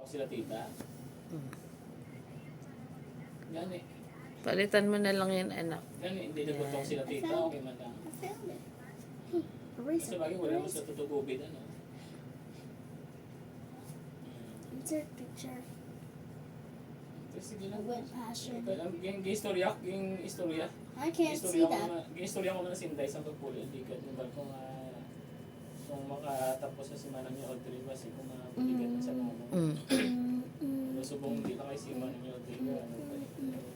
sila tita. Gani. Palitan mo na lang yan, anak. Gani, hindi nagutok sila tita. Okay man lang. I found it. Sa bagay, wala naman sa tutugubid, ano. Insert picture. Sige I lang. went past her. Yung istorya, I can't see that. Yung istorya ko na sinday sa pagpuli, hindi ka, yung kung makatapos sa simana niya Audrey, kasi kung mabuligan na sa mga subong hindi na kayo si Manang Audrey,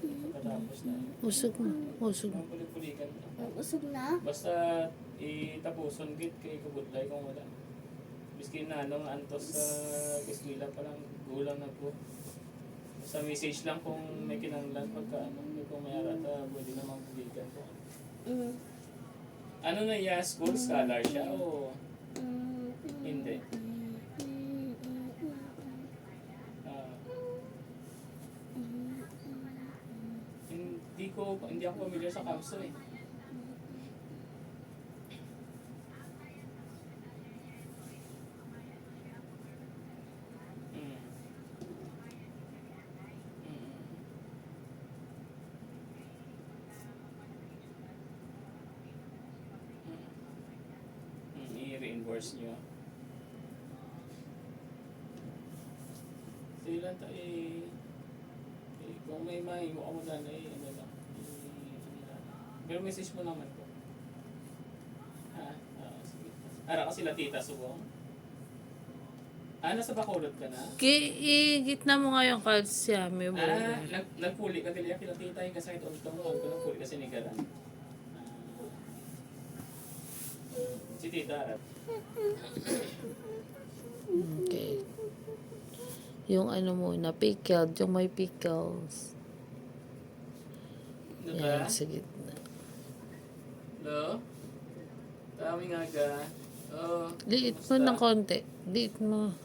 pagkatapos na Usog mo. Usog mo. pulikan na. Usog na? Basta itapuson git kay kabudlay kung wala. Biskin na nung antos sa eskwela pa lang gulang na po. Sa message lang kung may kinanglan pagka kung may arata pwede namang pulikan po. Ano na iya, school scholar siya o hindi? Hindi ako familiar sa Kamso eh. I-reinforce nyo. Sige lang tayo kung may mahimo ako dyan ano lang. Pero message mo naman po. Ha? Sige. Ara kasi la tita subong. Nasa Bacolod ka na? Gitna mo nga yung calcium. Nagpuli ka dili kila tita yung kasay doon ko nagpuli kasi ni Garan. Si tita Arap. Okay. Yung ano muna, pickled, yung may pickles. Yan, sa gitna. Hello? Tami nga ga. Oh. Liit mo ng konti. Liit mo.